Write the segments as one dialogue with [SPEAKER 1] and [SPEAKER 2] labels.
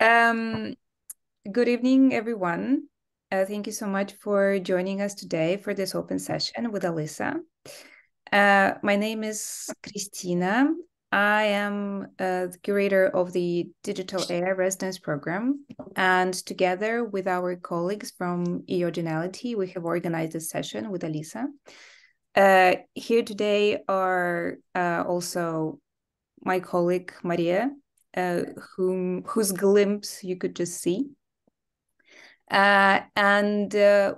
[SPEAKER 1] Um, Good evening, everyone. Thank you so much for joining us today for this open session with Alyssa. My name is Christina. I am the curator of the Digital Air Residence Program, and together with our colleagues from AIOGINALITY, we have organized this session with Alyssa. Here today are also my colleague Maria, whose glimpse you could just see. And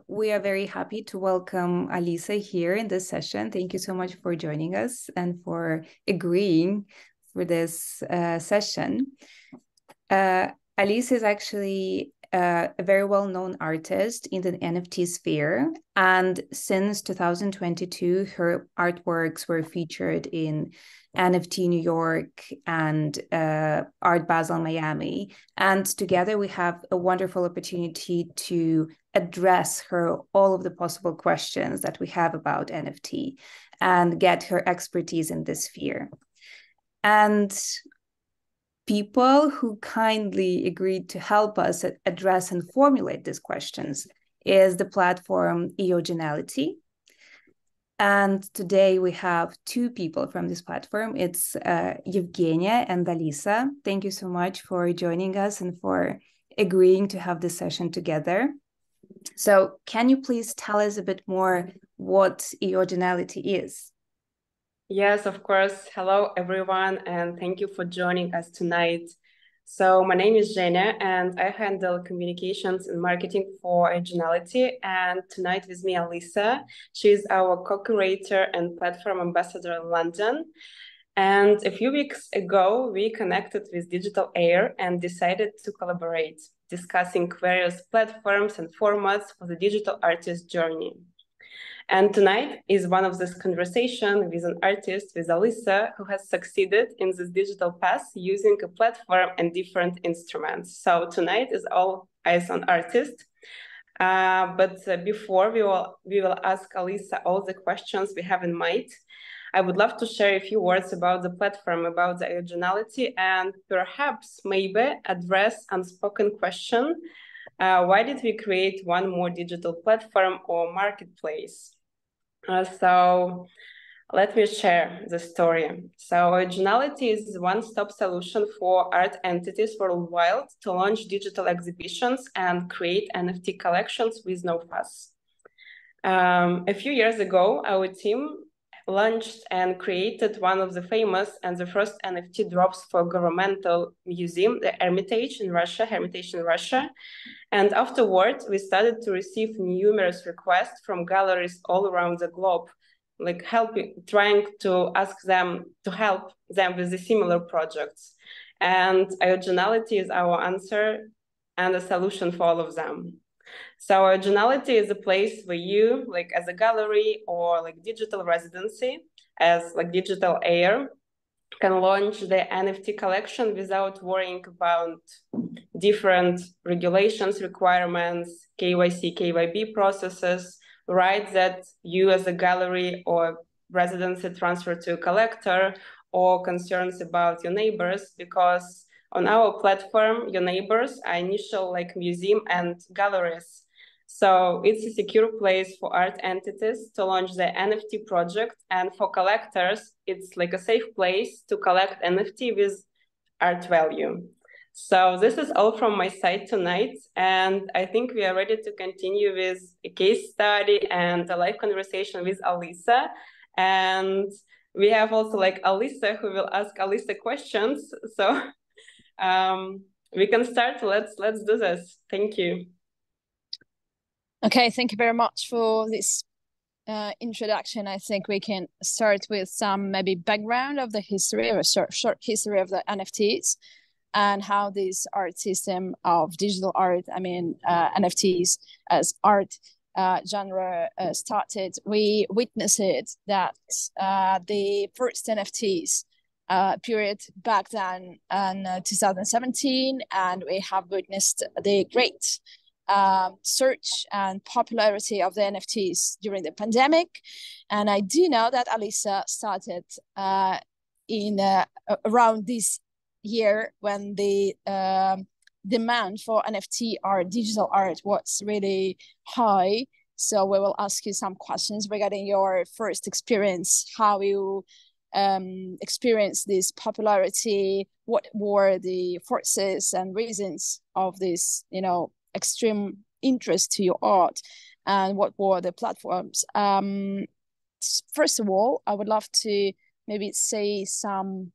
[SPEAKER 1] we are very happy to welcome Alyssa here in this session. Thank you so much for joining us and for agreeing for this session. Alyssa is actually a very well-known artist in the NFT sphere. And since 2022, her artworks were featured in NFT New York and Art Basel Miami. And together we have a wonderful opportunity to address her all of the possible questions that we have about NFT and get her expertise in this sphere. And people who kindly agreed to help us address and formulate these questions is the platform AIOGINALITY. And today we have two people from this platform. It's Evgenia and Alyssa. Thank you so much for joining us and for agreeing to have this session together. So can you please tell us a bit more what AIOGINALITY is?
[SPEAKER 2] Yes, of course. Hello, everyone, and thank you for joining us tonight. So my name is Zhenya, and I handle communications and marketing for AIOGINALITY. And tonight with me, Alyssa. She's our co-curator and platform ambassador in London. And a few weeks ago, we connected with digital-air and decided to collaborate, discussing various platforms and formats for the digital artist journey. And tonight is one of this conversation with an artist, with Alyssa, who has succeeded in this digital path using a platform and different instruments. So tonight is all eyes on artist. But before we will ask Alyssa all the questions we have in mind, I would love to share a few words about the platform, about the AIOGINALITY, and perhaps maybe address unspoken question. Why did we create one more digital platform or marketplace? So let me share the story. So AIOGINALITY is a one-stop solution for art entities worldwide to launch digital exhibitions and create NFT collections with no fuss. A few years ago, our team launched and created one of the famous and the first NFT drops for governmental museum, the Hermitage in Russia. And afterwards, we started to receive numerous requests from galleries all around the globe, like trying to ask them to help them with the similar projects. And AIOGINALITY is our answer and a solution for all of them. So AIOGINALITY is a place where you, like as a gallery or like digital residency, as like digital air, can launch the NFT collection without worrying about different regulations, requirements, KYC, KYB processes, right? That you as a gallery or residency transfer to a collector, or concerns about your neighbors, because on our platform, your neighbors are initial like museum and galleries. So it's a secure place for art entities to launch their NFT project. And for collectors, it's like a safe place to collect NFT with art value. So this is all from my side tonight. And I think we are ready to continue with a case study and a live conversation with Alyssa. And we have also like Alyssa who will ask Alyssa questions. So we can start. Let's do this. Thank you.
[SPEAKER 3] Okay, thank you very much for this introduction. I think we can start with some maybe background of the history, or a short history of the NFTs and how this art system of digital art, NFTs as art genre started. We witnessed that the first NFTs period back then in 2017, and we have witnessed the great search and popularity of the NFTs during the pandemic. And I do know that Alyssa started in around this year when the demand for NFT art, digital art was really high. So we will ask you some questions regarding your first experience, how you experienced this popularity, what were the forces and reasons of this, extreme interest to your art, and what were the platforms. First of all, I would love to maybe say some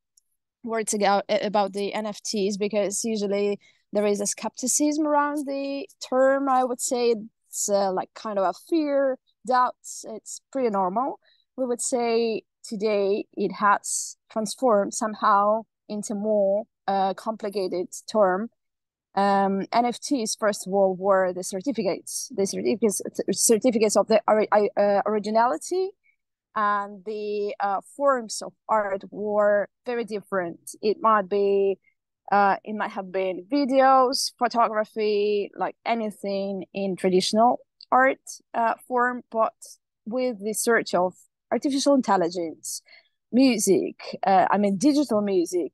[SPEAKER 3] words about the NFTs, because usually there is a skepticism around the term. I would say it's like kind of a fear, doubts. It's pretty normal. We would say today it has transformed somehow into more complicated term. NFTs, first of all, were the certificates of the originality, and the forms of art were very different. It might have been videos, photography, like anything in traditional art form, but with the search of artificial intelligence, music, digital music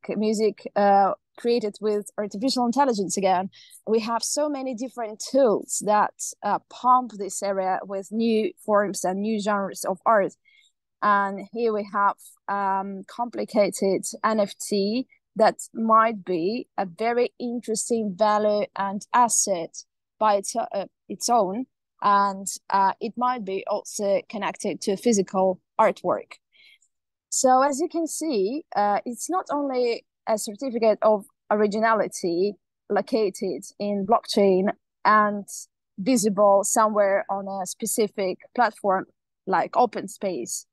[SPEAKER 3] created with artificial intelligence again. We have so many different tools that pump this area with new forms and new genres of art. And here we have complicated NFT that might be a very interesting value and asset by its own, and it might be also connected to physical artwork. So as you can see, it's not only a certificate of originality located in blockchain and visible somewhere on a specific platform like OpenSea,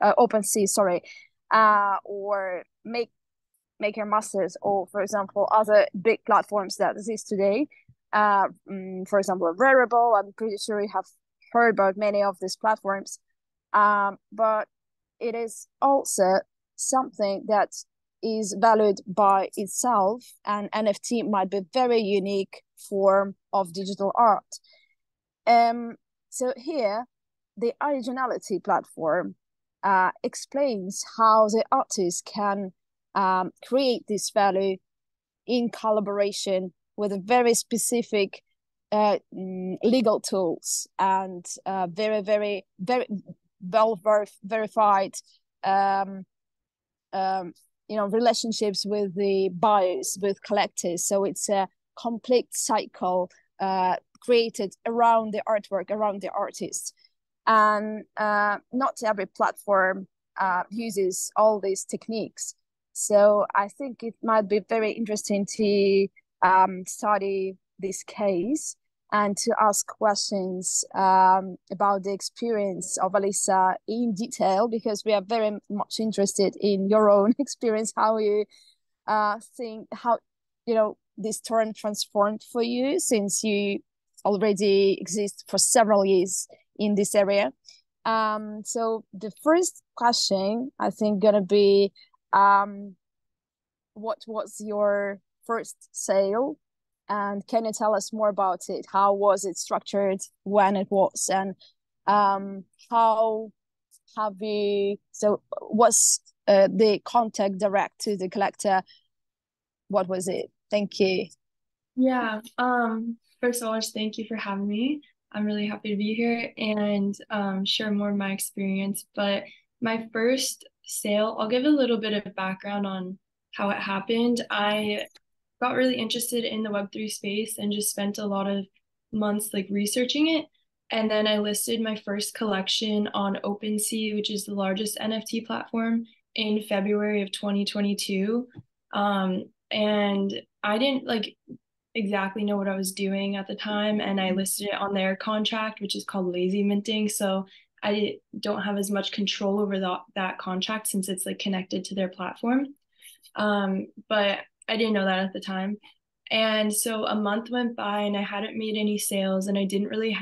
[SPEAKER 3] or Maker Masters, or for example other big platforms that exist today. For example, Rarible. I'm pretty sure you have heard about many of these platforms, but it is also something that is valued by itself, and NFT might be a very unique form of digital art. So here, the Originality platform explains how the artist can create this value in collaboration with a very specific legal tools and very, very, very well verified relationships with the buyers, with collectors. So it's a complete cycle created around the artwork, around the artist. And not every platform uses all these techniques. So I think it might be very interesting to study this case and to ask questions about the experience of Alyssa in detail, because we are very much interested in your own experience, how you think, how this term transformed for you, since you already exist for several years in this area. So the first question, I think, gonna be, what was your first sale, and can you tell us more about it? How was it structured, when it was, and how have you, so was the contact direct to the collector? What was it? Thank you.
[SPEAKER 4] Yeah, first of all, just thank you for having me. I'm really happy to be here and share more of my experience. But my first sale, I'll give a little bit of background on how it happened. I got really interested in the Web3 space and just spent a lot of months like researching it. And then I listed my first collection on OpenSea, which is the largest NFT platform, in February of 2022. And I didn't exactly know what I was doing at the time, and I listed it on their contract, which is called lazy minting. So I don't have as much control over that contract since it's like connected to their platform. But I didn't know that at the time. And so a month went by and I hadn't made any sales, and I didn't really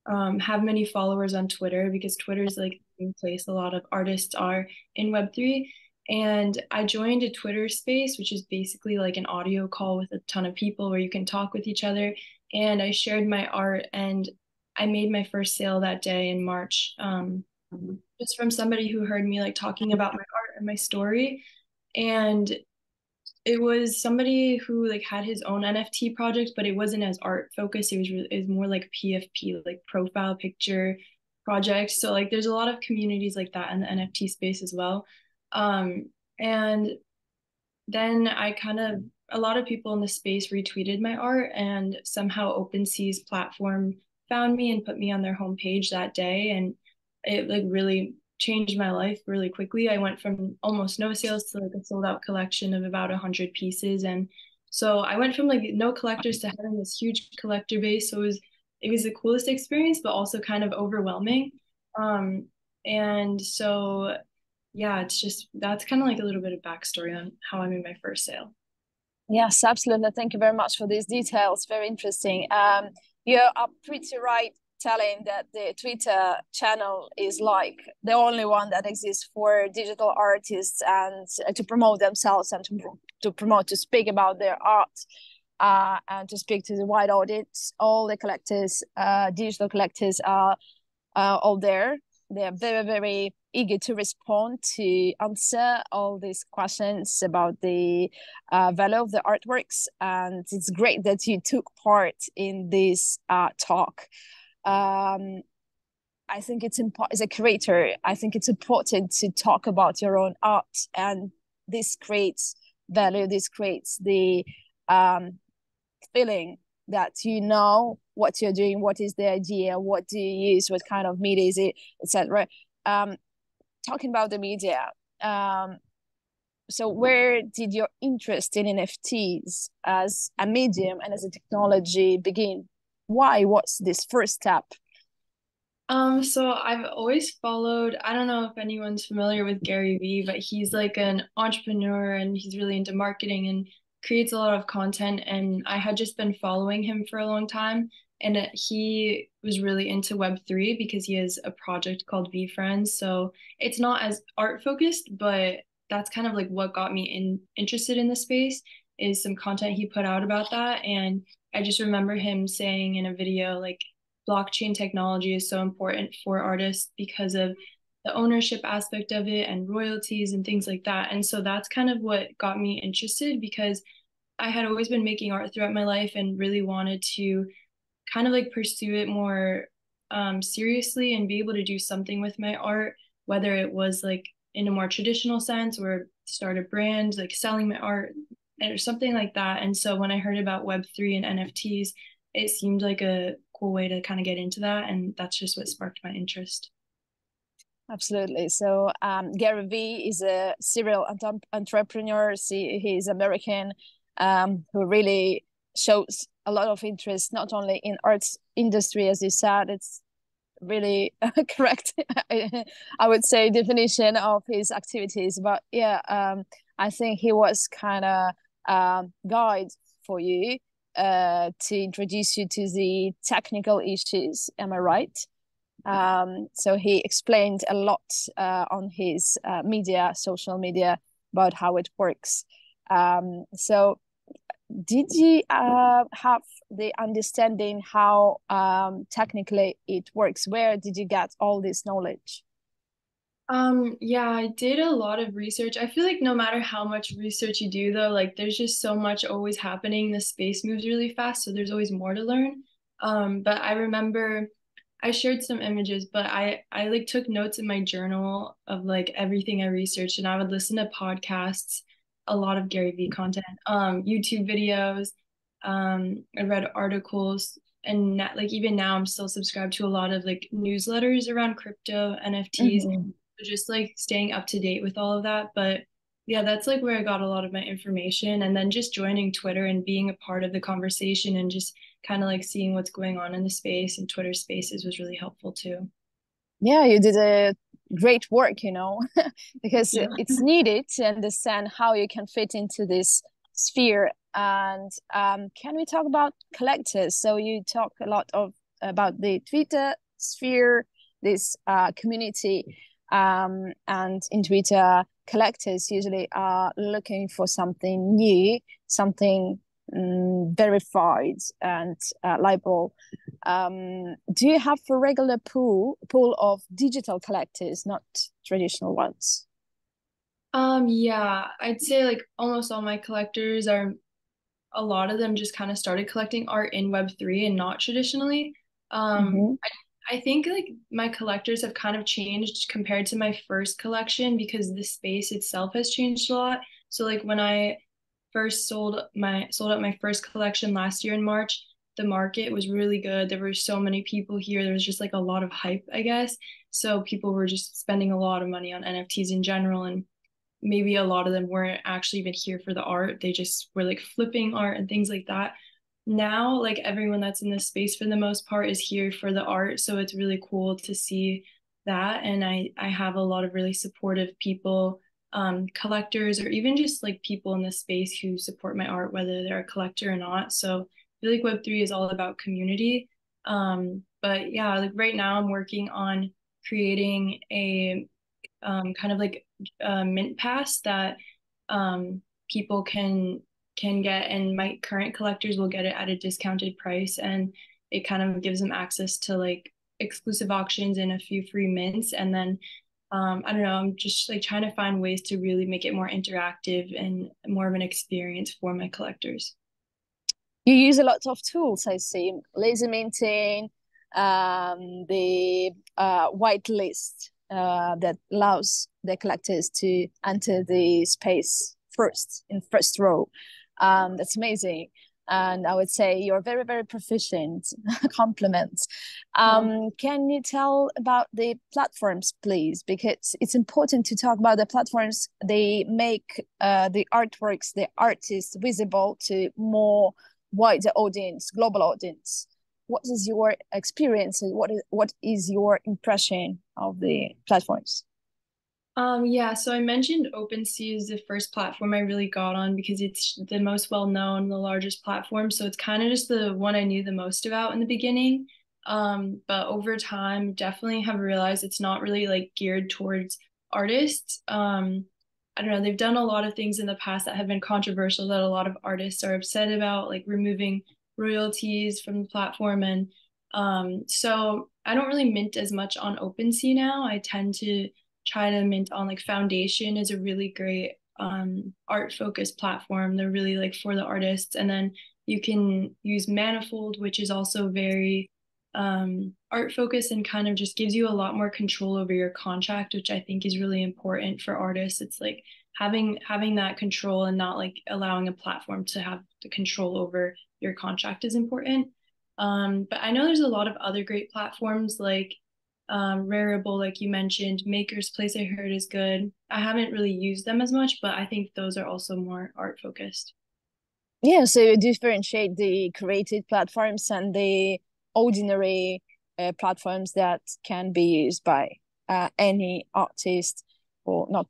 [SPEAKER 4] have many followers on Twitter, because Twitter is like the place a lot of artists are in Web3. And I joined a Twitter space, which is basically like an audio call with a ton of people where you can talk with each other. And I shared my art, and I made my first sale that day in March, just from somebody who heard me like talking about my art and my story. And it was somebody who like had his own NFT project, but it wasn't as art focused. It was more like PFP, like profile picture projects. So like there's a lot of communities like that in the NFT space as well. And then a lot of people in the space retweeted my art, and somehow OpenSea's platform found me and put me on their homepage that day. And it like really changed my life really quickly. I went from almost no sales to like a sold out collection of about 100 pieces. And so I went from like no collectors to having this huge collector base. So it was the coolest experience, but also kind of overwhelming. And so yeah, it's just that's kind of like a little bit of backstory on how I made my first sale.
[SPEAKER 3] Yes, absolutely. Thank you very much for these details. Very interesting. You are pretty right telling that the Twitter channel is like the only one that exists for digital artists and to promote themselves and to promote, to speak about their art and to speak to the wide audience. All the collectors, digital collectors are all there. They are very, very eager to respond, to answer all these questions about the value of the artworks. And it's great that you took part in this talk. I think it's important, as a creator, I think it's important to talk about your own art, and this creates value, this creates the feeling that you know what you're doing, what is the idea, what do you use, what kind of media is it, etc. Talking about the media, so where did your interest in NFTs as a medium and as a technology begin? Why was this first step?
[SPEAKER 4] So I've always followed, I don't know if anyone's familiar with Gary Vee, but he's like an entrepreneur and he's really into marketing and creates a lot of content. And I had just been following him for a long time. And he was really into Web3 because he has a project called VeeFriends. So it's not as art focused, but that's kind of like what got me interested in the space is some content he put out about that. And I just remember him saying in a video, like, blockchain technology is so important for artists because of the ownership aspect of it and royalties and things like that. And so that's kind of what got me interested, because I had always been making art throughout my life and really wanted to kind of like pursue it more seriously and be able to do something with my art, whether it was like in a more traditional sense or start a brand, like selling my art or something like that. And so when I heard about Web3 and NFTs, it seemed like a cool way to kind of get into that. And that's just what sparked my interest.
[SPEAKER 3] Absolutely. So Gary Vee is a serial entrepreneur. He's American, who really shows a lot of interest, not only in arts industry, as you said. It's really correct, I would say, definition of his activities. But yeah, I think he was kind of guide for you to introduce you to the technical issues. Am I right? So he explained a lot on his social media, about how it works. So did you have the understanding how technically it works? Where did you get all this knowledge?
[SPEAKER 4] Yeah, I did a lot of research. I feel like no matter how much research you do, though, like there's just so much always happening. The space moves really fast, so there's always more to learn. But I remember I shared some images, but I like took notes in my journal of like everything I researched, and I would listen to podcasts, a lot of Gary Vee content, YouTube videos, I read articles, and like even now I'm still subscribed to a lot of like newsletters around crypto, NFTs.
[SPEAKER 3] Mm-hmm.
[SPEAKER 4] Just like staying up to date with all of that. But yeah, that's like where I got a lot of my information. And then just joining Twitter and being a part of the conversation and just kind of like seeing what's going on in the space and Twitter spaces was really helpful too.
[SPEAKER 3] Yeah, you did a great work, because
[SPEAKER 4] Yeah.
[SPEAKER 3] it's needed to understand how you can fit into this sphere. And can we talk about collectors? So you talk a lot about the Twitter sphere, this community. And in Twitter, collectors usually are looking for something new, something verified and liable. Do you have a regular pool of digital collectors, not traditional ones?
[SPEAKER 4] Yeah, I'd say like almost all my collectors are, a lot of them just kind of started collecting art in Web3 and not traditionally.
[SPEAKER 3] Mm-hmm.
[SPEAKER 4] I think like my collectors have kind of changed compared to my first collection because the space itself has changed a lot. So like when I first sold out my first collection last year in March, the market was really good. There were so many people here. There was just like a lot of hype, I guess. So people were just spending a lot of money on NFTs in general, and maybe a lot of them weren't actually even here for the art. They just were like flipping art and things like that. Now, like everyone that's in this space for the most part is here for the art. So it's really cool to see that. And I have a lot of really supportive people, collectors, or even just like people in the space who support my art, whether they're a collector or not. So I feel like Web3 is all about community. But yeah, like right now I'm working on creating a kind of like a mint pass that people can get, and my current collectors will get it at a discounted price, and it kind of gives them access to like exclusive auctions and a few free mints. And then I don't know, I'm just like trying to find ways to really make it more interactive and more of an experience for my collectors.
[SPEAKER 3] You use a lot of tools, I see. Laser minting, the white list that allows the collectors to enter the space first, in first row. That's amazing. And I would say you're very, very proficient. Compliments. Can you tell about the platforms, please? Because it's important to talk about the platforms. They make the artworks, the artists visible to more wider audience, global audience. What is your experience? What is your impression of the platforms?
[SPEAKER 4] Yeah, so I mentioned OpenSea is the first platform I really got on because it's the most well-known, the largest platform. So it's kind of just the one I knew the most about in the beginning. But over time, definitely have realized it's not really like geared towards artists. I don't know, they've done a lot of things in the past that have been controversial that a lot of artists are upset about, like removing royalties from the platform. And so I don't really mint as much on OpenSea now. I tend to try to mint on like Foundation is a really great art focused platform. They're really like for the artists. And then you can use Manifold, which is also very art focused and kind of just gives you a lot more control over your contract, which I think is really important for artists. It's like having that control and not like allowing a platform to have the control over your contract is important. But I know there's a lot of other great platforms like Rarible, like you mentioned. Maker's Place, I heard, is good. I haven't really used them as much, but I think those are also more art focused.
[SPEAKER 3] Yeah, so you differentiate the created platforms and the ordinary platforms that can be used by any artist, or not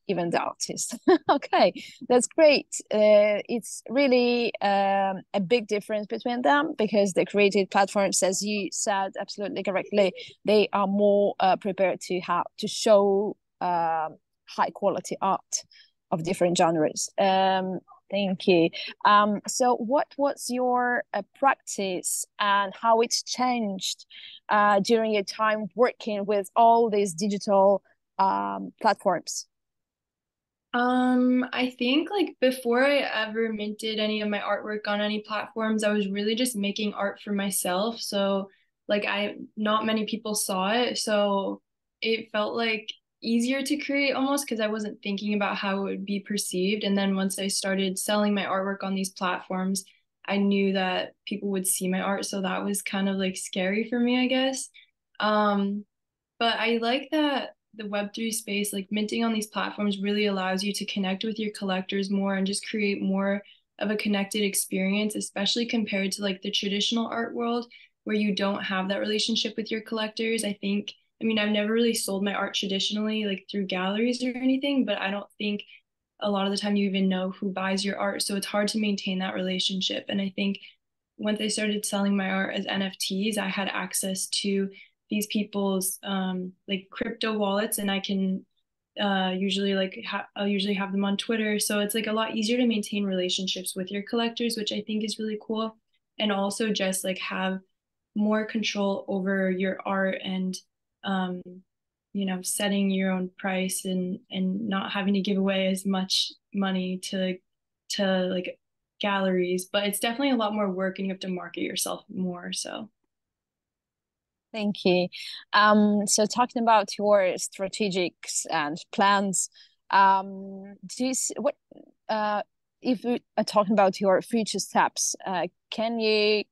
[SPEAKER 3] even the artist. Okay, that's great. It's really a big difference between them, because the created platforms, as you said absolutely correctly, they are more prepared to show high quality art of different genres. Thank you. So what was your practice and how it's changed during your time working with all these digital platforms?
[SPEAKER 4] I think like before I ever minted any of my artwork on any platforms, I was really just making art for myself. So like not many people saw it. So it felt like easier to create almost because I wasn't thinking about how it would be perceived. And then once I started selling my artwork on these platforms, I knew that people would see my art. So that was kind of like scary for me, I guess. Um, but I like that the Web3 space, like minting on these platforms, really allows you to connect with your collectors more and just create more of a connected experience, especially compared to like the traditional art world where you don't have that relationship with your collectors. I mean, I've never really sold my art traditionally, like through galleries or anything, but I don't think a lot of the time you even know who buys your art. So it's hard to maintain that relationship. And I think once I started selling my art as NFTs, I had access to these people's like crypto wallets, and I can usually I'll usually have them on Twitter. So it's like a lot easier to maintain relationships with your collectors, which I think is really cool. And also just like have more control over your art and setting your own price and not having to give away as much money to like galleries, but it's definitely a lot more work and you have to market yourself more. So
[SPEAKER 3] thank you. So talking about your strategics and plans, do you what if we are talking about your future steps, can you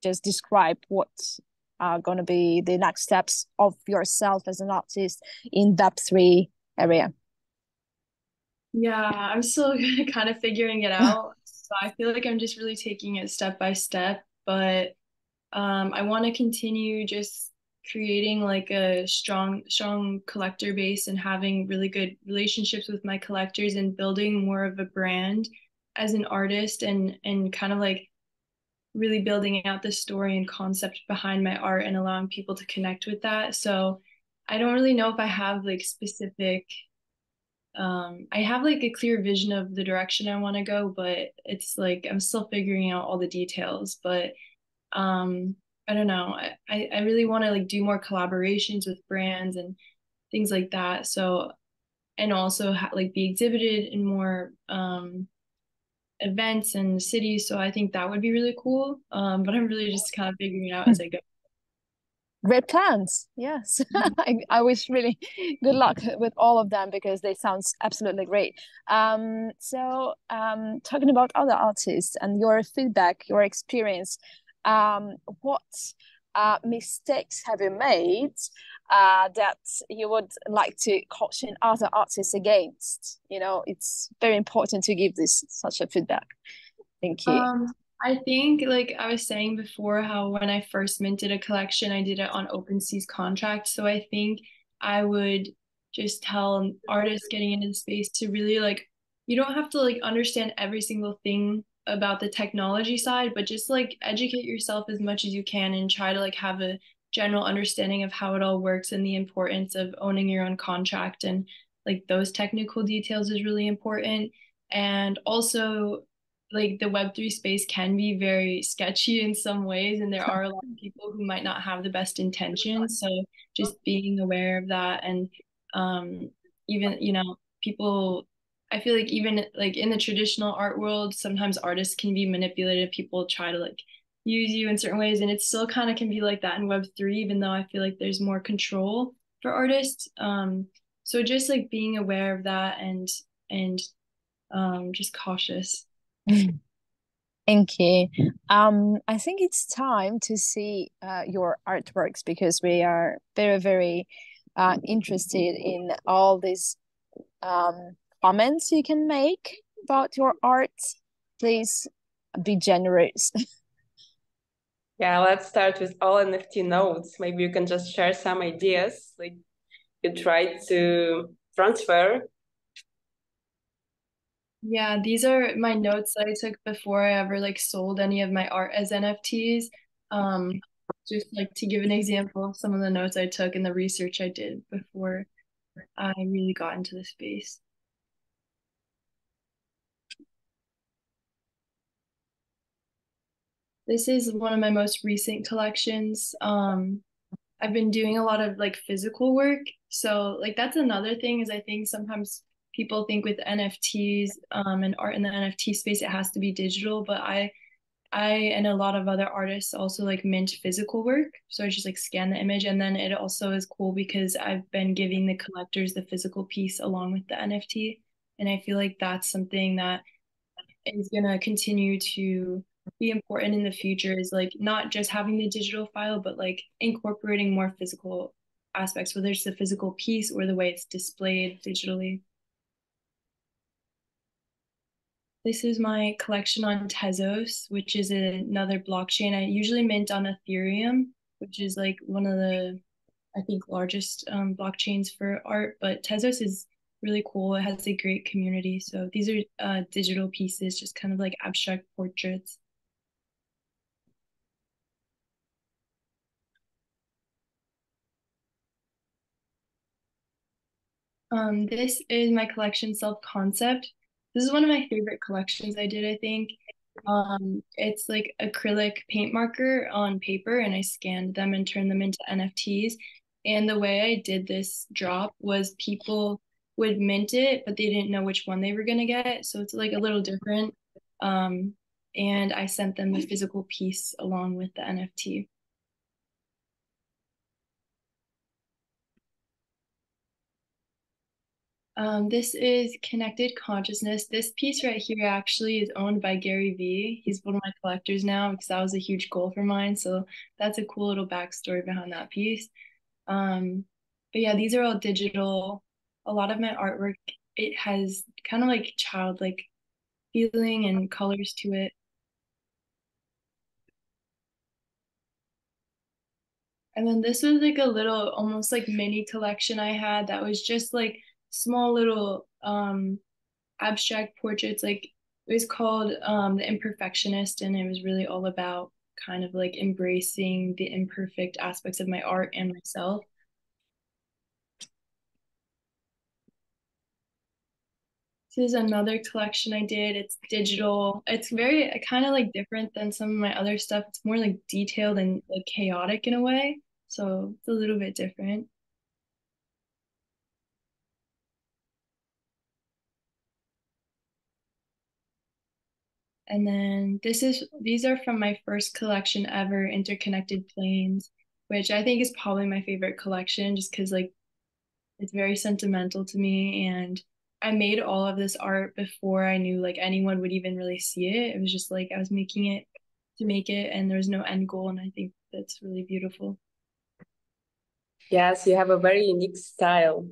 [SPEAKER 3] just describe what are going to be the next steps of yourself as an artist in Web3 area?
[SPEAKER 4] yeah, I'm still kind of figuring it out. So I feel like I'm just really taking it step by step, but I want to continue just creating like a strong collector base and having really good relationships with my collectors and building more of a brand as an artist and kind of like really building out the story and concept behind my art and allowing people to connect with that. So I don't really know if I have like specific I have like a clear vision of the direction I want to go, but it's like I'm still figuring out all the details. But I don't know. I really want to like do more collaborations with brands and things like that. So and also like be exhibited in more events and cities. So I think that would be really cool. But I'm really just kind of figuring it out as I go.
[SPEAKER 3] Great plans. Yes. I wish really good luck with all of them because they sound absolutely great. So talking about other artists and your feedback, your experience, what mistakes have you made that you would like to caution other artists against? It's very important to give this such a feedback. Thank you.
[SPEAKER 4] I think like I was saying before, how when I first minted a collection, I did it on OpenSea's contract. So I think I would just tell artists getting into the space to really like, you don't have to like understand every single thing about the technology side, but just like educate yourself as much as you can and try to like have a general understanding of how it all works and the importance of owning your own contract and like those technical details is really important. And also like the Web3 space can be very sketchy in some ways, and there are a lot of people who might not have the best intentions. So just being aware of that, and even people. I feel like even like in the traditional art world, sometimes artists can be manipulative. People try to like use you in certain ways, and it still kind of can be like that in Web3, even though I feel like there's more control for artists. So just like being aware of that and just cautious.
[SPEAKER 3] Thank you. I think it's time to see your artworks because we are very, very interested in all these comments you can make about your art. Please be generous.
[SPEAKER 2] Yeah, let's start with all NFT nodes. Maybe you can just share some ideas like you try to transfer.
[SPEAKER 4] Yeah, these are my notes that I took before I ever like sold any of my art as NFTs. Just like to give an example of some of the notes I took and the research I did before I really got into the space. This is one of my most recent collections. I've been doing a lot of like physical work. So like that's another thing is I think sometimes people think with NFTs and art in the NFT space, it has to be digital, but I and a lot of other artists also like mint physical work. So I just like scan the image, and then it also is cool because I've been giving the collectors the physical piece along with the NFT. And I feel like that's something that is gonna continue to be important in the future, is like not just having the digital file, but like incorporating more physical aspects, whether it's the physical piece or the way it's displayed digitally. This is my collection on Tezos, which is another blockchain. I usually mint on Ethereum, which is like one of the, I think, largest blockchains for art. But Tezos is really cool. It has a great community. So these are digital pieces, just kind of like abstract portraits. This is my collection Self-Concept. This is one of my favorite collections I did, I think. It's like acrylic paint marker on paper, and I scanned them and turned them into NFTs. And the way I did this drop was people would mint it, but they didn't know which one they were gonna get. So it's like a little different. And I sent them the physical piece along with the NFT. This is Connected Consciousness. This piece right here actually is owned by Gary Vee. He's one of my collectors now because that was a huge goal for mine. So that's a cool little backstory behind that piece. But yeah, these are all digital. A lot of my artwork, it has kind of like childlike feeling and colors to it. And then this was like a little almost like mini collection I had that was just like small little abstract portraits. Like it was called The Imperfectionist, and it was really all about kind of like embracing the imperfect aspects of my art and myself. This is another collection I did. It's digital. It's very kind of like different than some of my other stuff. It's more like detailed and like chaotic in a way. So it's a little bit different. And then these are from my first collection ever, Interconnected Planes, which I think is probably my favorite collection just because like it's very sentimental to me. And I made all of this art before I knew like anyone would even really see it. It was just like I was making it to make it and there's no end goal. And I think that's really beautiful.
[SPEAKER 2] Yes, you have a very unique style.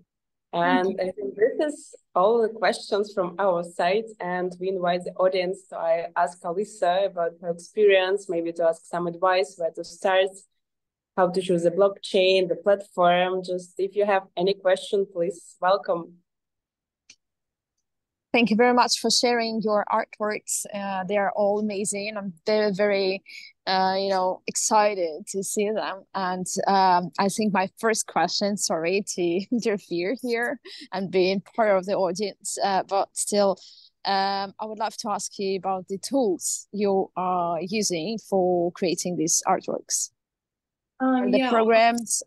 [SPEAKER 2] And I think this is all the questions from our side. And we invite the audience to ask Alyssa about her experience, maybe to ask some advice where to start, how to choose a blockchain, the platform. Just if you have any question, please welcome.
[SPEAKER 3] Thank you very much for sharing your artworks. They are all amazing. I'm very, very, excited to see them. And I think my first question, sorry to interfere here and being part of the audience, but still, I would love to ask you about the tools you are using for creating these artworks. And the programs.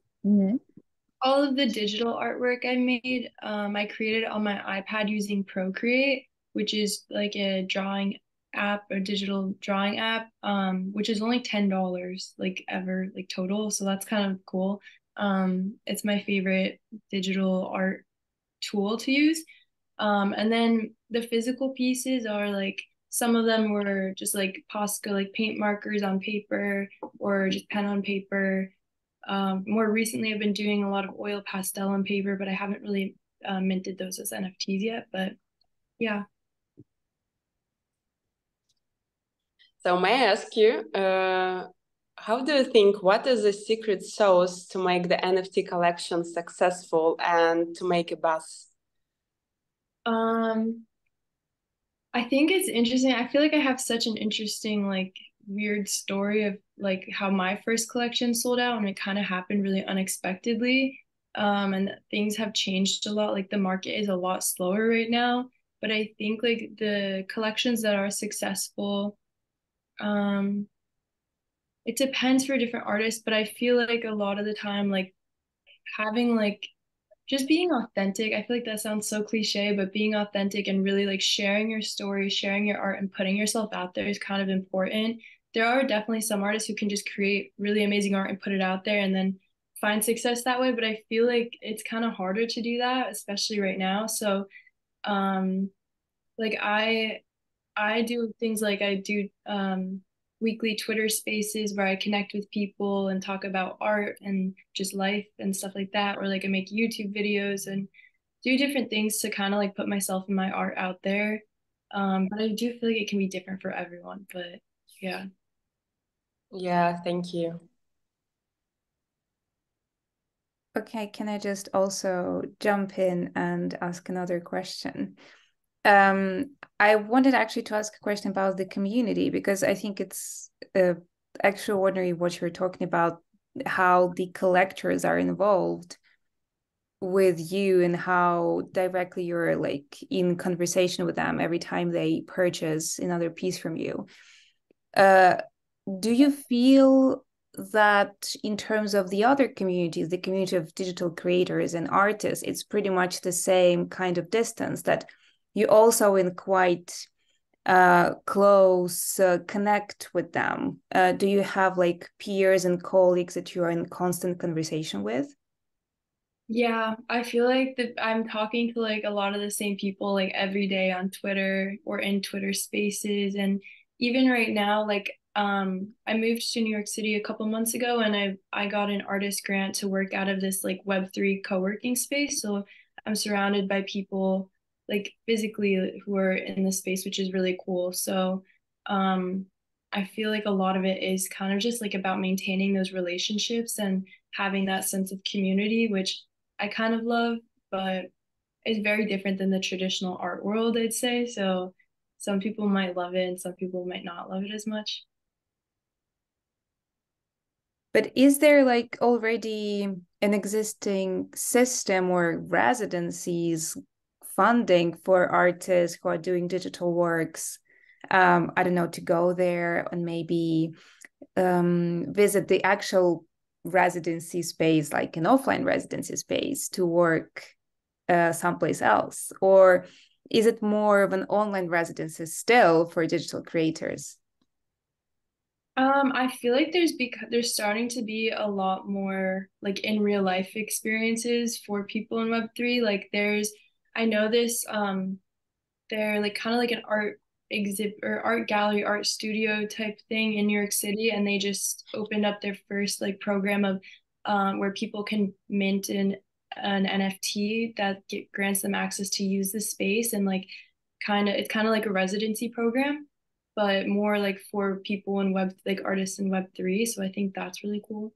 [SPEAKER 4] All of the digital artwork I made, I created on my iPad using Procreate, which is like a drawing app, a digital drawing app, which is only $10 like ever like total. So that's kind of cool. It's my favorite digital art tool to use. And then the physical pieces are like some of them were just like Posca, like paint markers on paper or just pen on paper. More recently, I've been doing a lot of oil pastel on paper, but I haven't really minted those as NFTs yet. But yeah.
[SPEAKER 2] So may I ask you, how do you think, what is the secret sauce to make the NFT collection successful and to make a buzz?
[SPEAKER 4] I think it's interesting. I feel like I have such an interesting, like, weird story of like how my first collection sold out, and it kind of happened really unexpectedly. And things have changed a lot. Like the market is a lot slower right now, but I think like the collections that are successful, it depends for different artists, but I feel like a lot of the time, like having like just being authentic. I feel like that sounds so cliche, but being authentic and really like sharing your story, sharing your art, and putting yourself out there is kind of important. There are definitely some artists who can just create really amazing art and put it out there and then find success that way. But I feel like it's kind of harder to do that, especially right now. So, like I do things like I do weekly Twitter spaces where I connect with people and talk about art and just life and stuff like that. Or like I make YouTube videos and do different things to kind of like put myself and my art out there. But I do feel like it can be different for everyone. But yeah.
[SPEAKER 2] Yeah, thank you.
[SPEAKER 1] Okay, can I just also jump in and ask another question? I wanted actually to ask a question about the community, because I think it's extraordinary what you're talking about, how the collectors are involved with you and how directly you're like in conversation with them every time they purchase another piece from you. Do you feel that in terms of the other communities, the community of digital creators and artists, it's pretty much the same kind of distance, that you also in quite close connect with them. Do you have like peers and colleagues that you are in constant conversation with?
[SPEAKER 4] Yeah, I feel like that I'm talking to like a lot of the same people like every day on Twitter or in Twitter spaces. And even right now, like I moved to New York City a couple months ago, and I got an artist grant to work out of this like Web3 co-working space. So I'm surrounded by people like physically who are in the space, which is really cool. So um I feel like a lot of it is kind of just like about maintaining those relationships and having that sense of community, which I kind of love, but it's very different than the traditional art world, I'd say. So some people might love it and some people might not love it as much.
[SPEAKER 1] But is there like already an existing system or residencies funding for artists who are doing digital works? I don't know, to go there and maybe visit the actual residency space, like an offline residency space, to work someplace else? Or is it more of an online residency still for digital creators?
[SPEAKER 4] I feel like there's starting to be a lot more like in real life experiences for people in Web3. Like I know they're like kind of like an art exhibit or art gallery, art studio type thing in New York City, and they just opened up their first like program of where people can mint an NFT that grants them access to use the space, and like it's kind of like a residency program, but more like for people in web like artists in Web3. So I think that's really cool.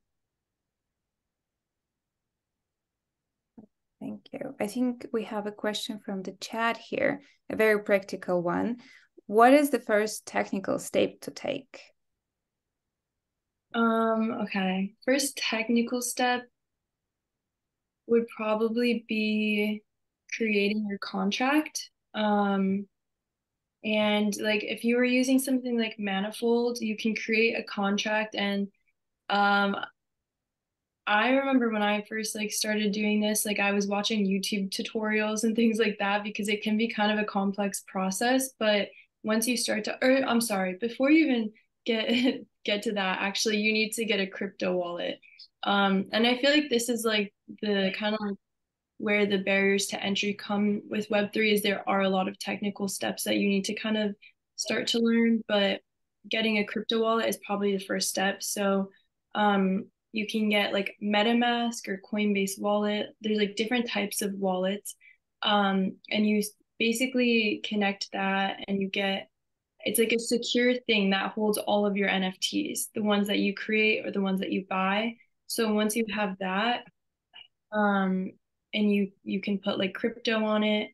[SPEAKER 1] Thank you. I think we have a question from the chat here, a very practical one. What is the first technical step to take?
[SPEAKER 4] Okay. First technical step would probably be creating your contract. And like if you were using something like Manifold, you can create a contract. And um I remember when I first like started doing this, like I was watching YouTube tutorials and things like that because it can be kind of a complex process. But once you start to, or I'm sorry, before you even get get to that, actually, you need to get a crypto wallet. And I feel like this is like the kind of like where the barriers to entry come with Web3 is there are a lot of technical steps that you need to kind of start to learn, but getting a crypto wallet is probably the first step. So you can get like MetaMask or Coinbase wallet. There's like different types of wallets. And you basically connect that and you get it's like a secure thing that holds all of your NFTs, the ones that you create or the ones that you buy. So once you have that, um, and you can put like crypto on it.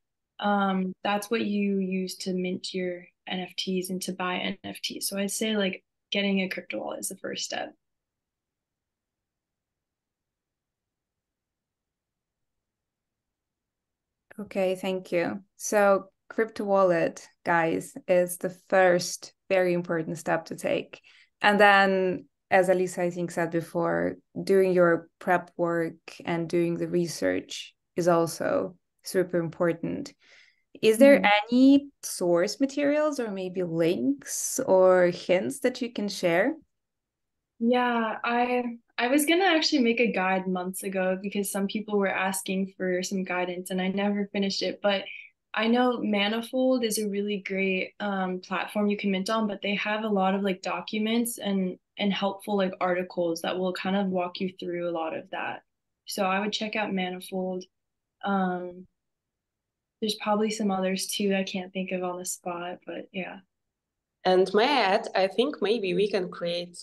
[SPEAKER 4] That's what you use to mint your NFTs and to buy NFTs. So I'd say like getting a crypto wallet is the first step.
[SPEAKER 1] Okay, thank you. So crypto wallet, guys, is the first very important step to take. And then, as Alyssa, I think, said before, doing your prep work and doing the research is also super important. Is there any source materials or maybe links or hints that you can share?
[SPEAKER 4] Yeah, I was gonna actually make a guide months ago because some people were asking for some guidance and I never finished it. But I know Manifold is a really great platform you can mint on, but they have a lot of like documents and helpful like articles that will kind of walk you through a lot of that. So I would check out Manifold. Um, there's probably some others too I can't think of on the spot, but yeah.
[SPEAKER 2] And may I add, I think maybe we can create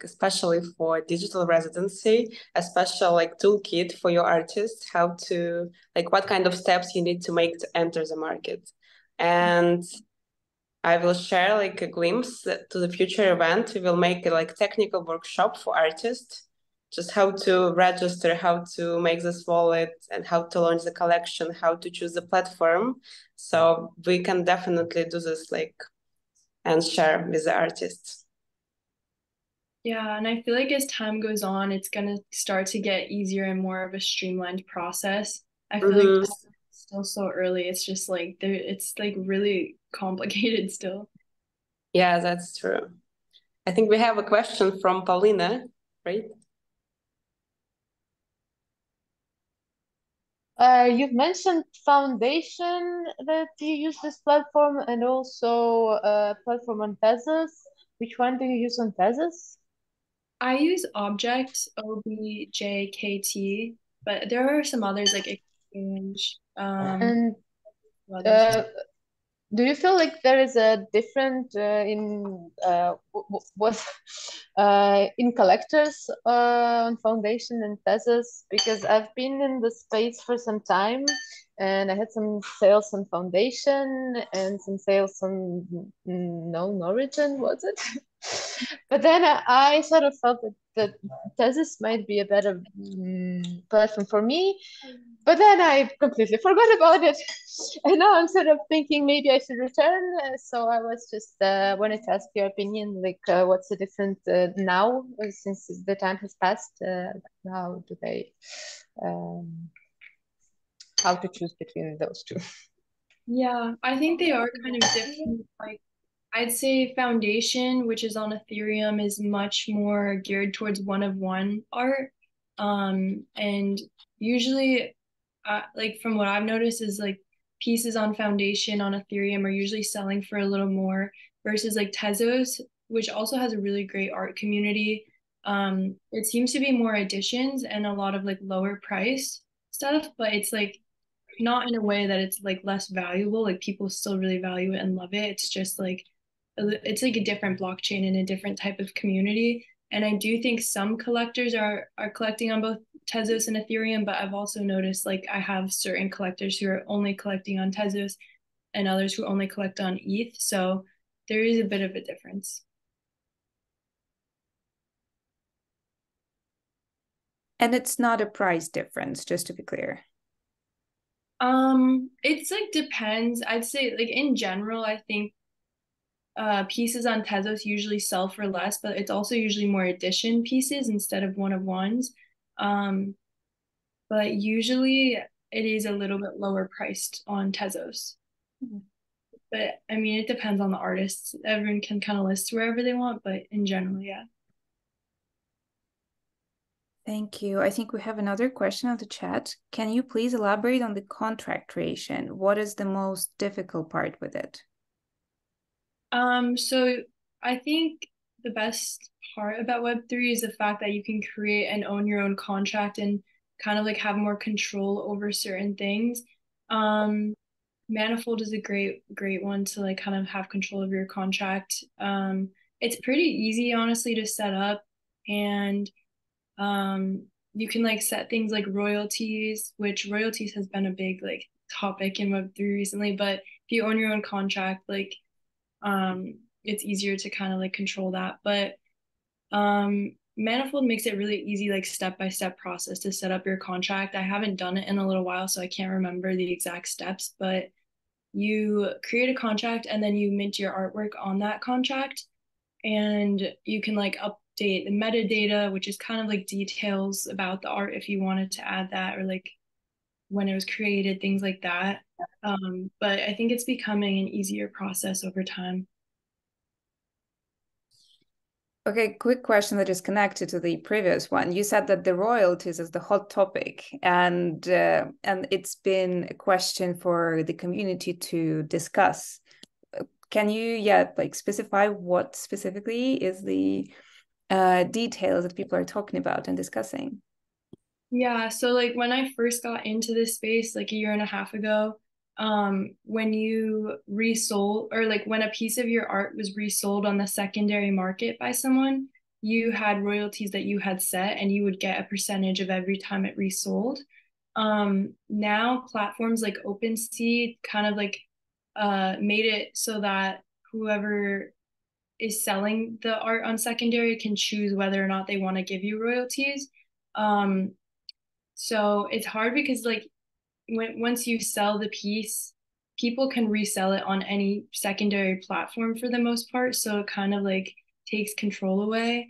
[SPEAKER 2] especially for digital residency, a special like toolkit for your artist, how to like what kind of steps you need to make to enter the market. And I will share like a glimpse to the future event. We will make a like technical workshop for artists, just how to register, how to make this wallet and how to launch the collection, how to choose the platform. So we can definitely do this like and share with the artists.
[SPEAKER 4] Yeah, and I feel like as time goes on, it's gonna start to get easier and more of a streamlined process. I feel like
[SPEAKER 2] Mm-hmm.
[SPEAKER 4] it's still so early. It's just like there, it's like really complicated still.
[SPEAKER 2] Yeah, that's true. I think we have a question from Paulina, right?
[SPEAKER 5] You've mentioned Foundation that you use this platform and also a platform on Tezos. Which one do you use on Tezos?
[SPEAKER 4] I use Object, OBJKT, but there are some others like Exchange,
[SPEAKER 5] And
[SPEAKER 4] others.
[SPEAKER 5] uh, do you feel like there is a different in what in collectors on Foundation and Tezos? Because I've been in the space for some time, and I had some sales on Foundation and some sales on known origin, was it? But then I sort of felt that Tezos might be a better platform for me. But then I completely forgot about it. And now I'm sort of thinking maybe I should return. So I was just wanted to ask your opinion, like what's the difference now since the time has passed? How do they, um, how to choose between those two?
[SPEAKER 4] Yeah, I think they are kind of different. Like I'd say Foundation, which is on Ethereum, is much more geared towards one-of-one art. And usually, like from what I've noticed, is like pieces on Foundation on Ethereum are usually selling for a little more versus like Tezos, which also has a really great art community. It seems to be more editions and a lot of like lower price stuff, but it's like not in a way that it's like less valuable. Like people still really value it and love it. It's just like it's like a different blockchain and a different type of community. And I do think some collectors are collecting on both Tezos and Ethereum, but I've also noticed like I have certain collectors who are only collecting on Tezos and others who only collect on ETH. So there is a bit of a difference.
[SPEAKER 1] And it's not a price difference, just to be clear.
[SPEAKER 4] It's like depends. I'd say like in general, I think pieces on Tezos usually sell for less, but it's also usually more edition pieces instead of one-of-ones. Um, but usually it is a little bit lower priced on Tezos. But I mean, it depends on the artists. Everyone can kind of list wherever they want, but in general, yeah.
[SPEAKER 1] Thank you. I think we have another question on the chat. Can you please elaborate on the contract creation? What is the most difficult part with it?
[SPEAKER 4] So I think the best part about Web3 is the fact that you can create and own your own contract and kind of like have more control over certain things. Manifold is a great one to like kind of have control of your contract. It's pretty easy, honestly, to set up, and you can like set things like royalties, which royalties has been a big like topic in Web3 recently. But if you own your own contract, like it's easier to kind of like control that. But Manifold makes it really easy, like step-by-step process to set up your contract. I haven't done it in a little while, so I can't remember the exact steps, but you create a contract and then you mint your artwork on that contract, and you can like update the metadata, which is kind of like details about the art if you wanted to add that, or like when it was created, things like that. But I think it's becoming an easier process over time.
[SPEAKER 1] Okay, quick question that is connected to the previous one. You said that the royalties is the hot topic, and it's been a question for the community to discuss. Can you, like specify what specifically is the details that people are talking about and discussing?
[SPEAKER 4] Yeah, so like when I first got into this space like a year and a half ago, when you resold, or like when a piece of your art was resold on the secondary market by someone, you had royalties that you had set and you would get a percentage of every time it resold. Now platforms like OpenSea kind of like made it so that whoever is selling the art on secondary can choose whether or not they want to give you royalties. Um, so it's hard because like once you sell the piece, people can resell it on any secondary platform for the most part. So it kind of like takes control away.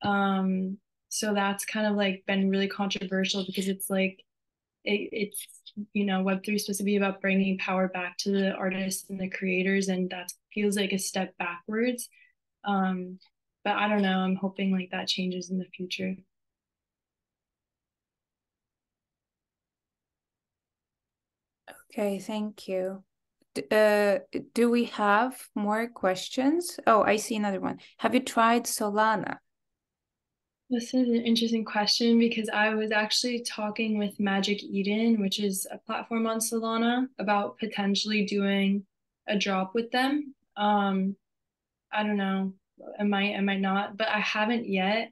[SPEAKER 4] So that's kind of like been really controversial because it's like it's Web3 is supposed to be about bringing power back to the artists and the creators, and that feels like a step backwards. But I don't know, I'm hoping like that changes in the future.
[SPEAKER 1] Okay, thank you. Do we have more questions? Oh, I see another one. Have you tried Solana?
[SPEAKER 4] This is an interesting question because I was actually talking with Magic Eden, which is a platform on Solana, about potentially doing a drop with them. I don't know, I might not, but I haven't yet.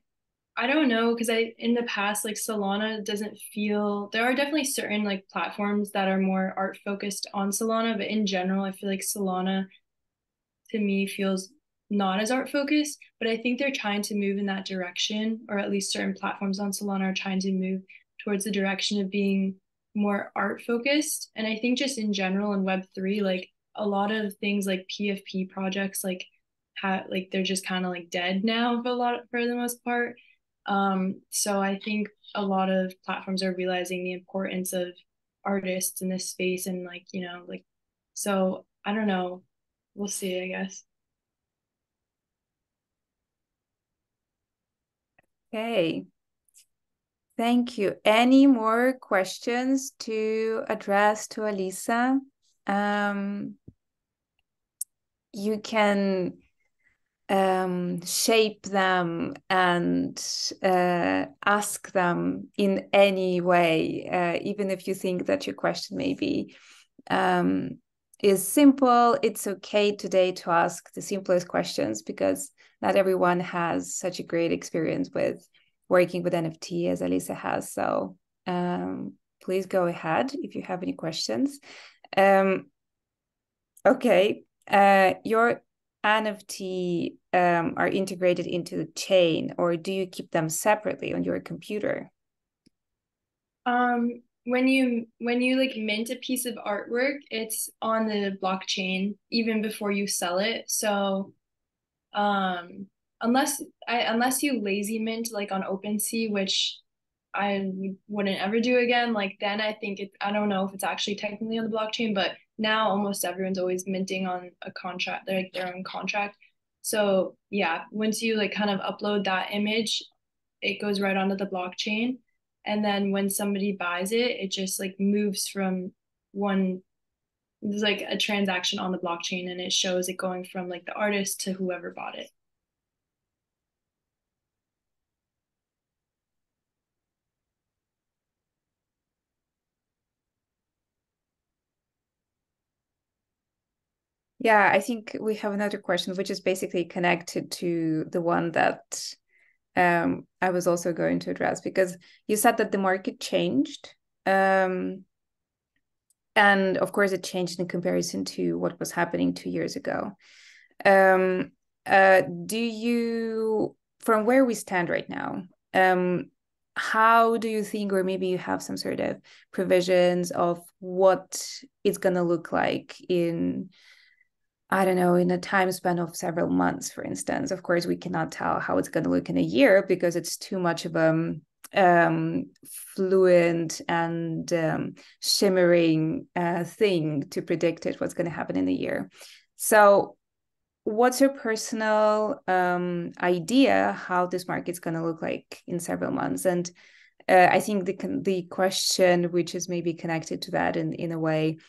[SPEAKER 4] I don't know because in the past, like Solana doesn't feel, there are definitely certain like platforms that are more art focused on Solana, but in general, I feel like Solana to me feels not as art focused, but I think they're trying to move in that direction, or at least certain platforms on Solana are trying to move towards the direction of being more art focused. And I think just in general in Web3, like a lot of things like PFP projects, like they're just kind of like dead now for the most part. So I think a lot of platforms are realizing the importance of artists in this space and so I don't know. We'll see, I guess.
[SPEAKER 1] Okay. Thank you. Any more questions to address to Alyssa? You can shape them and ask them in any way, even if you think that your question maybe is simple. It's okay today to ask the simplest questions because not everyone has such a great experience with working with NFT as Alyssa has. So please go ahead if you have any questions. Okay, your NFT are integrated into the chain, or do you keep them separately on your computer?
[SPEAKER 4] When you like mint a piece of artwork, it's on the blockchain even before you sell it. So unless you lazy mint like on OpenSea, which I wouldn't ever do again, like then I think I don't know if it's actually technically on the blockchain, but now almost everyone's always minting on a contract, like their own contract. So yeah, once you like kind of upload that image, it goes right onto the blockchain. And then when somebody buys it, it just like moves from there's like a transaction on the blockchain and it shows it going from like the artist to whoever bought it.
[SPEAKER 1] Yeah, I think we have another question, which is basically connected to the one that I was also going to address, because you said that the market changed. And of course, it changed in comparison to what was happening 2 years ago. Do you, from where we stand right now, how do you think, or maybe you have some sort of provisions of what it's going to look like in, I don't know, in a time span of several months, for instance? Of course, we cannot tell how it's going to look in a year because it's too much of a fluent and shimmering thing to predict what's going to happen in a year. So what's your personal idea how this market's going to look like in several months? And I think the question, which is maybe connected to that in a way,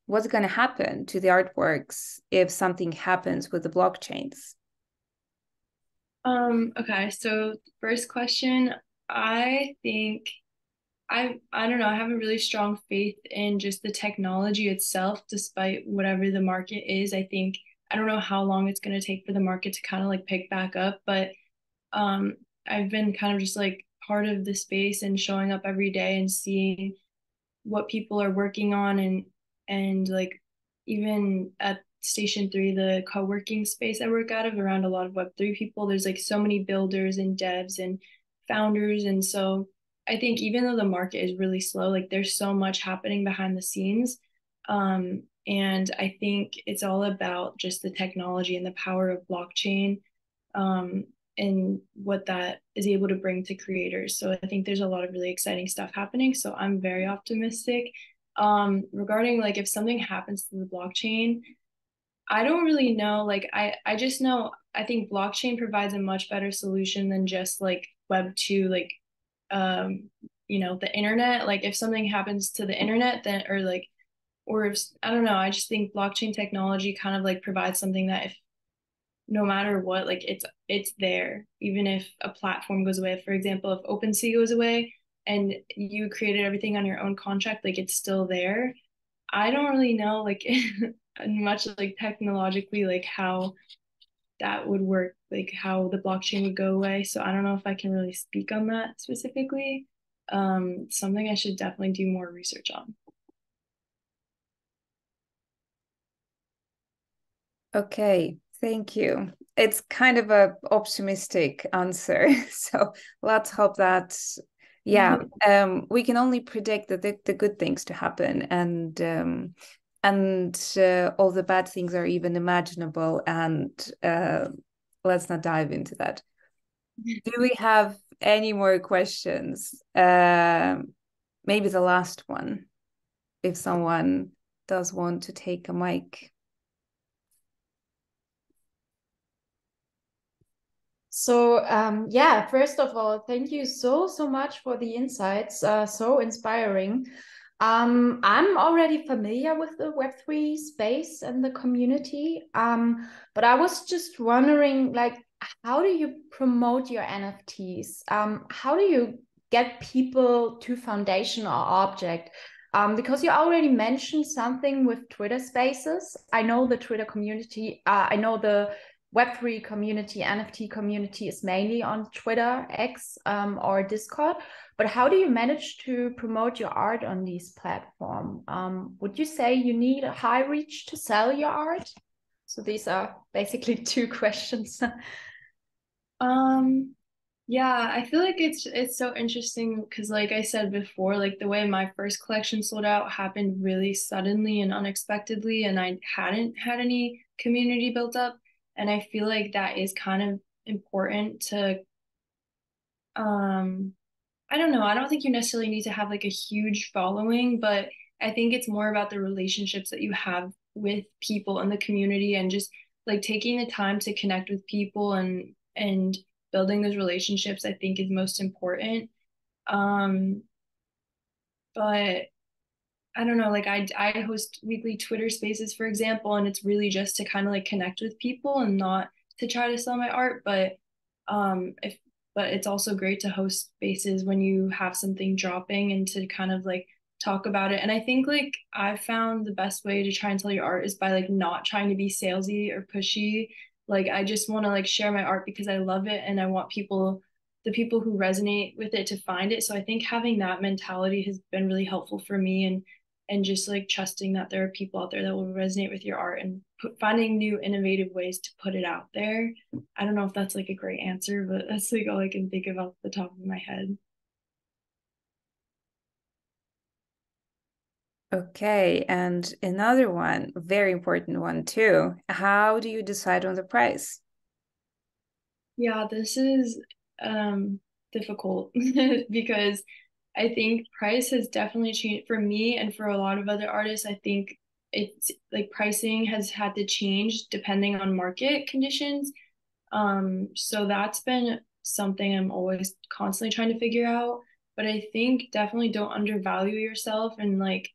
[SPEAKER 1] what's going to happen to the artworks if something happens with the blockchains?
[SPEAKER 4] Okay, so first question, I think I don't know, I have a really strong faith in just the technology itself, despite whatever the market is. I don't know how long it's going to take for the market to kind of like pick back up, but I've been kind of just like part of the space and showing up every day and seeing what people are working on and like even at Station 3, the co-working space I work out of, around a lot of Web3 people, there's like so many builders and devs and founders. And so I think even though the market is really slow, like there's so much happening behind the scenes. And I think it's all about just the technology and the power of blockchain. and what that is able to bring to creators. So I think there's a lot of really exciting stuff happening. So I'm very optimistic. Regarding like if something happens to the blockchain, I don't really know. Like I just know I think blockchain provides a much better solution than just like Web 2, like the internet. Like if something happens to the internet, then or if I don't know, I just think blockchain technology kind of like provides something that if no matter what, like it's there, even if a platform goes away. For example, if OpenSea goes away and you created everything on your own contract, like it's still there. I don't really know like much like technologically like how that would work, like how the blockchain would go away. So I don't know if I can really speak on that specifically. Something I should definitely do more research on.
[SPEAKER 1] Okay, thank you. It's kind of a optimistic answer. So let's hope that, yeah, we can only predict the good things to happen, and all the bad things are even imaginable. And let's not dive into that. Do we have any more questions? Maybe the last one, if someone does want to take a mic.
[SPEAKER 6] So yeah, first of all, thank you so much for the insights, so inspiring. I'm already familiar with the Web3 space and the community, but I was just wondering, like, how do you promote your NFTs? How do you get people to foundation or object? Because you already mentioned something with Twitter Spaces. I know the Twitter community, I know the Web3 community, NFT community is mainly on Twitter, X, or Discord. But how do you manage to promote your art on these platforms? Would you say you need a high reach to sell your art? So these are basically two questions.
[SPEAKER 4] Yeah, I feel like it's so interesting because like I said before, like the way my first collection sold out happened really suddenly and unexpectedly, and I hadn't had any community built up. And I feel like that is kind of important to I don't know. I don't think you necessarily need to have like a huge following, but I think it's more about the relationships that you have with people in the community and just like taking the time to connect with people and building those relationships, I think is most important. But I don't know, like I host weekly Twitter spaces, for example, and it's really just to kind of like connect with people and not to try to sell my art. If but it's also great to host spaces when you have something dropping and to kind of like talk about it. And I think like I found the best way to try and tell your art is by like not trying to be salesy or pushy. Like I just want to like share my art because I love it and I want the people who resonate with it to find it. So I think having that mentality has been really helpful for me and just like trusting that there are people out there that will resonate with your art and finding new innovative ways to put it out there. I don't know if that's like a great answer, but that's like all I can think of off the top of my head.
[SPEAKER 1] Okay, and another one, very important one too. How do you decide on the price?
[SPEAKER 4] Yeah, this is difficult because I think price has definitely changed for me and for a lot of other artists. I think it's like pricing has had to change depending on market conditions. So that's been something I'm always constantly trying to figure out. But I think definitely don't undervalue yourself and like,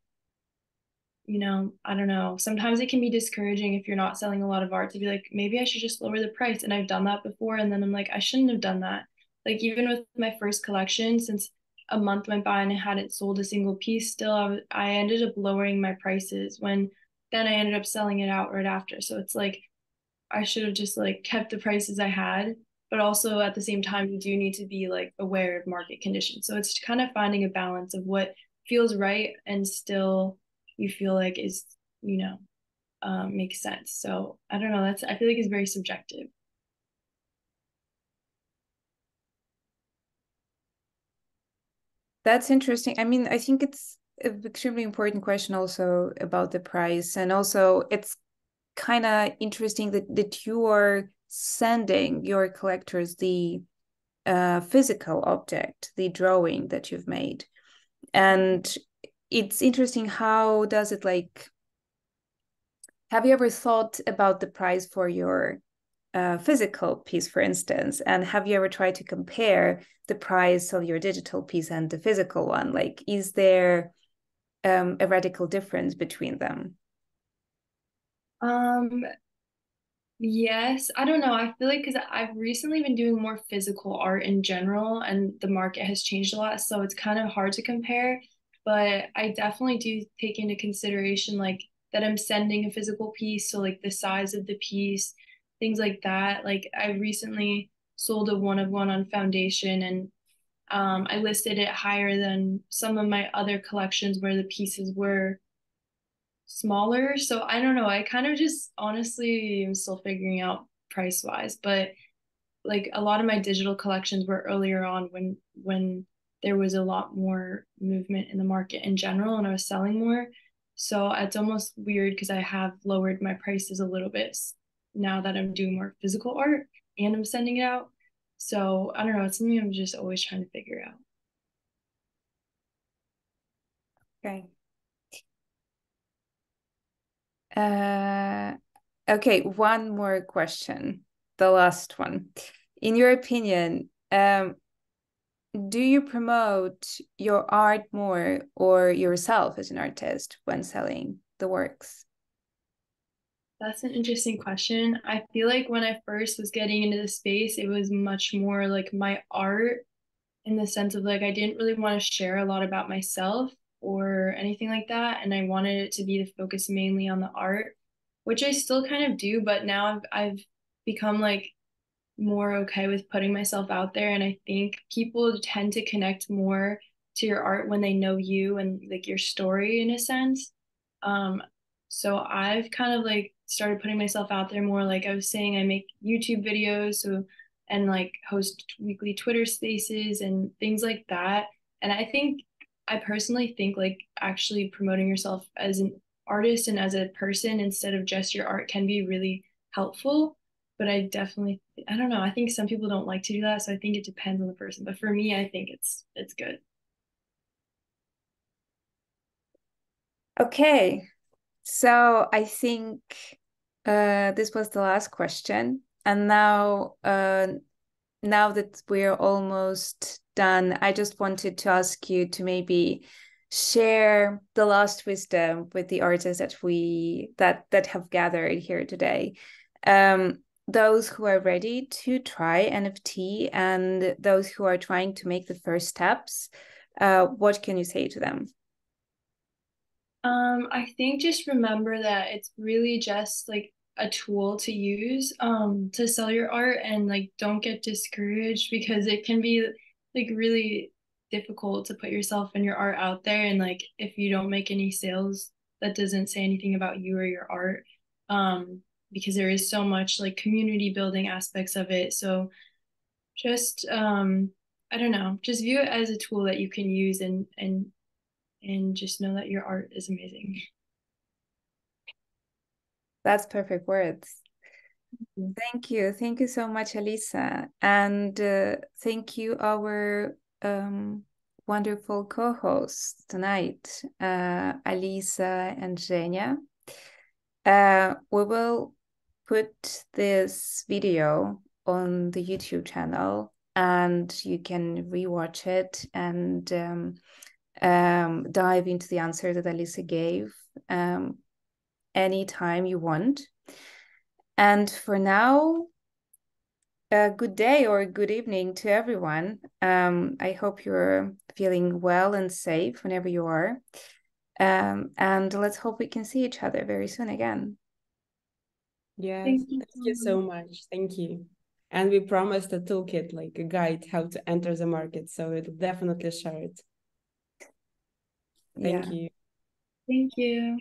[SPEAKER 4] I don't know. Sometimes it can be discouraging if you're not selling a lot of art to be like, maybe I should just lower the price. And I've done that before. And then I'm like, I shouldn't have done that. Like, even with my first collection, since a month went by and I hadn't sold a single piece, still, I ended up lowering my prices when then I ended up selling it out right after. So it's like, I should have just like kept the prices I had. But also at the same time, you do need to be like aware of market conditions. So it's kind of finding a balance of what feels right and still you feel like is, makes sense. So I don't know. I feel like it's very subjective.
[SPEAKER 1] That's interesting. I mean, I think it's an extremely important question also about the price. And also it's kind of interesting that you are sending your collectors the physical object, the drawing that you've made. And it's interesting, how does it like, have you ever thought about the price for your physical piece, for instance? And have you ever tried to compare the price of your digital piece and the physical one? Like, is there a radical difference between them?
[SPEAKER 4] Yes, I don't know. I feel like because I've recently been doing more physical art in general, and the market has changed a lot, so it's kind of hard to compare. But I definitely do take into consideration like that I'm sending a physical piece, so like the size of the piece, things like that. Like I recently sold a one of one on foundation, and I listed it higher than some of my other collections where the pieces were smaller. So I don't know. I kind of just honestly am still figuring out price wise, but like a lot of my digital collections were earlier on when there was a lot more movement in the market in general and I was selling more. So it's almost weird because I have lowered my prices a little bit now that I'm doing more physical art and I'm sending it out. So I don't know. It's something I'm just always trying to figure out.
[SPEAKER 1] Okay. Okay, one more question, the last one. In your opinion, do you promote your art more or yourself as an artist when selling the works?
[SPEAKER 4] That's an interesting question. I feel like when I first was getting into the space, it was much more like my art in the sense of like I didn't really want to share a lot about myself or anything like that. And I wanted it to be the focus mainly on the art, which I still kind of do, but now I've become like more okay with putting myself out there. And I think people tend to connect more to your art when they know you and like your story in a sense. Um, so I've kind of like started putting myself out there more. Like I was saying, I make YouTube videos, so and like host weekly Twitter spaces and things like that. And I personally think like actually promoting yourself as an artist and as a person instead of just your art can be really helpful. But I don't know. I think some people don't like to do that, so I think it depends on the person. But for me, I think it's good.
[SPEAKER 1] Okay, so I think this was the last question. And now that we're almost done, I just wanted to ask you to maybe share the last wisdom with the artists that have gathered here today. Those who are ready to try NFT and those who are trying to make the first steps, what can you say to them?
[SPEAKER 4] I think just remember that it's really just like a tool to use to sell your art, and like don't get discouraged because it can be like really difficult to put yourself and your art out there, and like if you don't make any sales, that doesn't say anything about you or your art. Because there is so much like community building aspects of it. So just I don't know, just view it as a tool that you can use and just know that your art is amazing.
[SPEAKER 1] That's perfect words. Thank you. Thank you so much, Alyssa. And thank you, our wonderful co-hosts tonight, Alyssa and Zhenya. We will put this video on the YouTube channel and you can rewatch it and dive into the answer that Alyssa gave anytime you want. And for now, a good day or good evening to everyone. I hope you're feeling well and safe whenever you are. And let's hope we can see each other very soon again.
[SPEAKER 2] Yes, thank you so much. Thank you. And we promised a toolkit, like a guide how to enter the market. So we'll definitely share it. Thank you.
[SPEAKER 4] Thank you.